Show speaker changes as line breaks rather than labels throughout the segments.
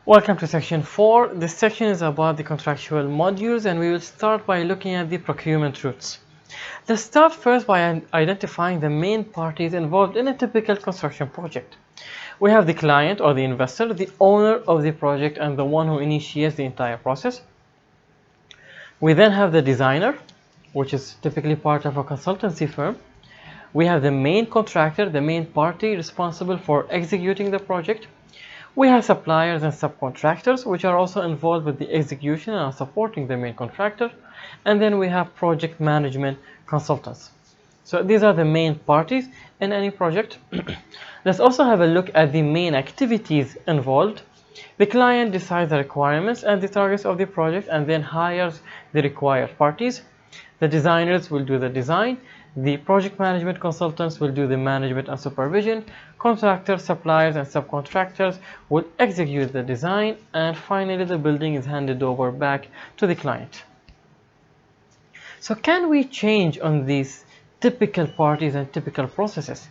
Welcome to section 4. This section is about the contractual modules, and we will start by looking at the procurement routes. Let's start first by identifying the main parties involved in a typical construction project. We have the client or the investor, the owner of the project, and the one who initiates the entire process. We then have the designer, which is typically part of a consultancy firm. We have the main contractor, the main party responsible for executing the project. We have suppliers and subcontractors, which are also involved with the execution and are supporting the main contractor. And then we have project management consultants. So these are the main parties in any project. Let's also have a look at the main activities involved. The client decides the requirements and the targets of the project and then hires the required parties. The designers will do the design. The project management consultants will do the management and supervision. Contractors, suppliers, and subcontractors will execute the design, and finally the building is handed over back to the client. So can we change on these typical parties and typical processes?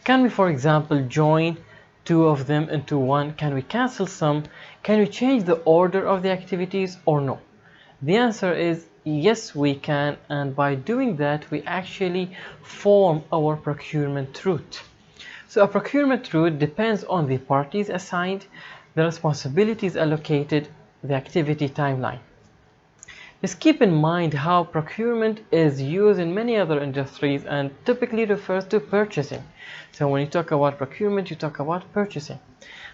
Can we, for example, join two of them into one? Can we cancel some? Can we change the order of the activities or no? The answer is yes, we can, and by doing that we actually form our procurement route. So a procurement route depends on the parties assigned, the responsibilities allocated, the activity timeline. Just keep in mind how procurement is used in many other industries and typically refers to purchasing. So when you talk about procurement, you talk about purchasing.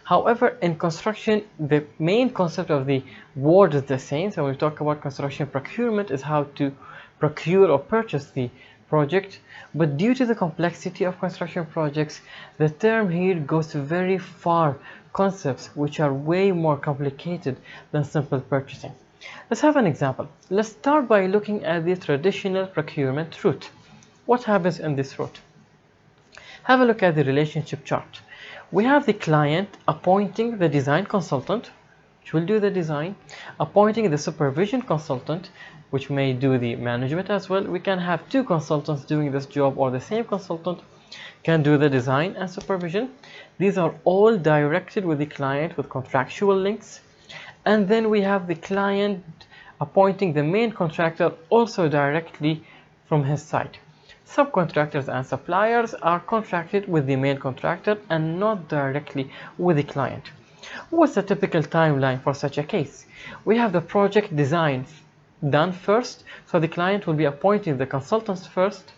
However, in construction, the main concept of the word is the same. So when we talk about construction, procurement is how to procure or purchase the project. But due to the complexity of construction projects, the term here goes to very far concepts which are way more complicated than simple purchasing. Let's have an example. Let's start by looking at the traditional procurement route. What happens in this route? Have a look at the relationship chart. We have the client appointing the design consultant, which will do the design, appointing the supervision consultant, which may do the management as well. We can have two consultants doing this job, or the same consultant can do the design and supervision. These are all directed with the client with contractual links. And then we have the client appointing the main contractor also directly from his side. Subcontractors and suppliers are contracted with the main contractor and not directly with the client. What's the typical timeline for such a case? We have the project design done first, so the client will be appointing the consultants first.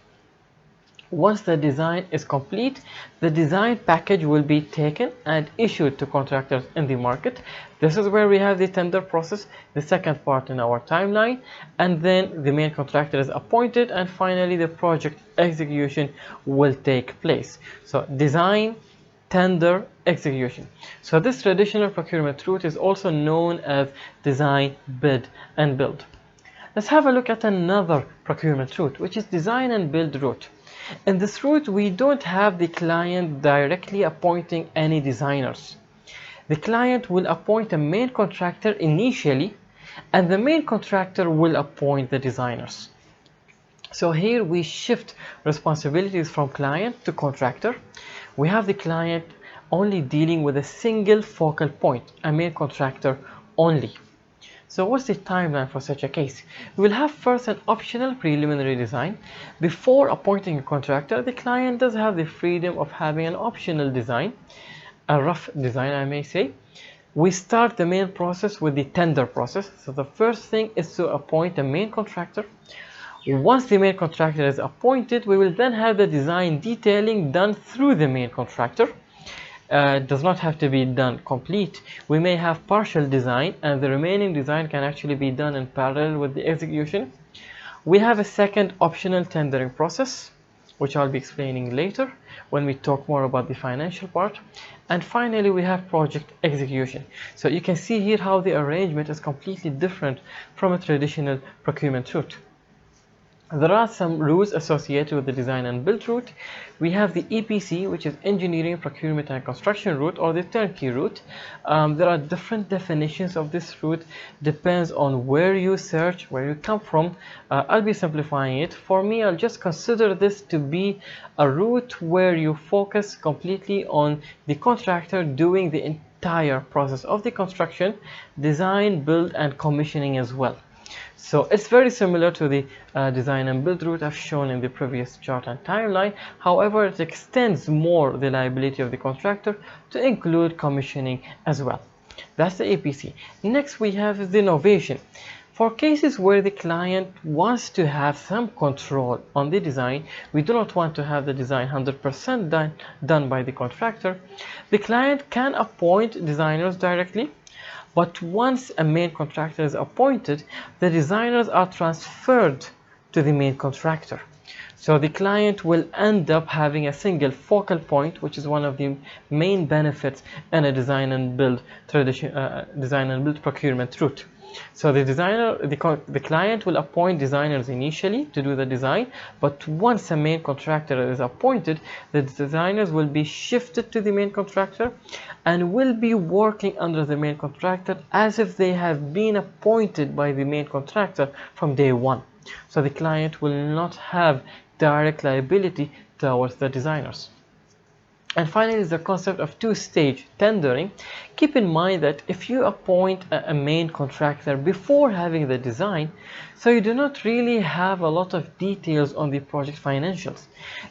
Once the design is complete, the design package will be taken and issued to contractors in the market. This is where we have the tender process, the second part in our timeline, and then the main contractor is appointed, and finally the project execution will take place. So design, tender, execution. So this traditional procurement route is also known as design, bid, and build. Let's have a look at another procurement route, which is design and build route. In this route, we don't have the client directly appointing any designers. The client will appoint a main contractor initially, and the main contractor will appoint the designers. So here we shift responsibilities from client to contractor. We have the client only dealing with a single focal point, a main contractor only. So what's the timeline for such a case? We will have first an optional preliminary design. Before appointing a contractor, the client does have the freedom of having an optional design, a rough design I may say. We start the main process with the tender process. So the first thing is to appoint a main contractor. Once the main contractor is appointed, we will then have the design detailing done through the main contractor. Does not have to be done complete. We may have partial design, and the remaining design can actually be done in parallel with the execution. We have a second optional tendering process, which I'll be explaining later when we talk more about the financial part. And finally, we have project execution. So you can see here how the arrangement is completely different from a traditional procurement route. There are some rules associated with the design and build route. We have the EPC, which is engineering, procurement, and construction route, or the turnkey route. There are different definitions of this route, depends on where you search, where you come from. I'll be simplifying it. For me, I'll just consider this to be a route where you focus completely on the contractor doing the entire process of the construction, design, build, and commissioning as well. So it's very similar to the design and build route I've shown in the previous chart and timeline. However, it extends more the liability of the contractor to include commissioning as well. That's the APC. Next we have the innovation. For cases where the client wants to have some control on the design, we do not want to have the design 100% done by the contractor. The client can appoint designers directly, but once a main contractor is appointed, the designers are transferred to the main contractor. So the client will end up having a single focal point, which is one of the main benefits in a design and build procurement route. So the client will appoint designers initially to do the design, but once a main contractor is appointed, the designers will be shifted to the main contractor and will be working under the main contractor as if they have been appointed by the main contractor from day one. So the client will not have direct liability towards the designers. And finally is the concept of two-stage tendering. Keep in mind that if you appoint a main contractor before having the design, so you do not really have a lot of details on the project financials.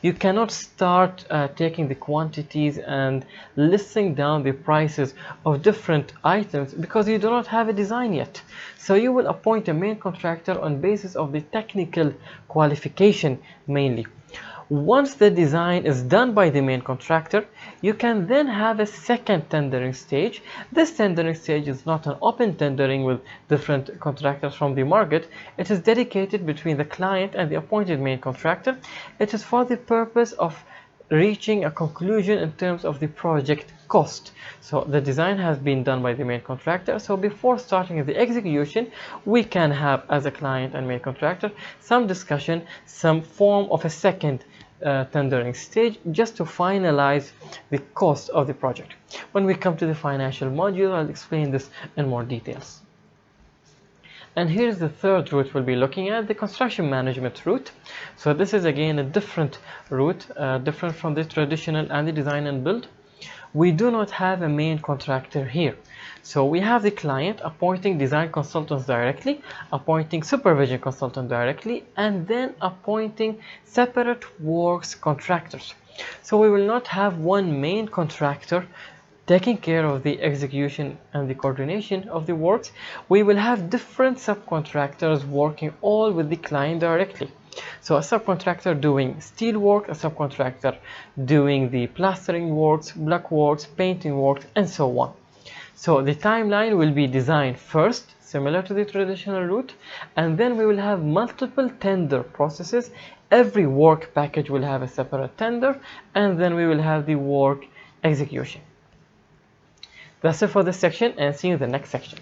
You cannot start taking the quantities and listing down the prices of different items because you do not have a design yet. So you will appoint a main contractor on basis of the technical qualification mainly. Once the design is done by the main contractor, you can then have a second tendering stage. This tendering stage is not an open tendering with different contractors from the market. It is dedicated between the client and the appointed main contractor. It is for the purpose of reaching a conclusion in terms of the project cost. So the design has been done by the main contractor, so before starting the execution, we can have, as a client and main contractor, some discussion, some form of a second tendering stage just to finalize the cost of the project. When we come to the financial module, I'll explain this in more details. And here's the third route we'll be looking at, the construction management route. So this is again a different route, different from the traditional and the design and build. We do not have a main contractor here. So we have the client appointing design consultants directly, appointing supervision consultant directly, and then appointing separate works contractors. So we will not have one main contractor taking care of the execution and the coordination of the works. We will have different subcontractors working all with the client directly. So a subcontractor doing steel work, a subcontractor doing the plastering works, block works, painting works, and so on. So the timeline will be designed first, similar to the traditional route, and then we will have multiple tender processes. Every work package will have a separate tender, and then we will have the work execution. That's it for this section, and see you in the next section.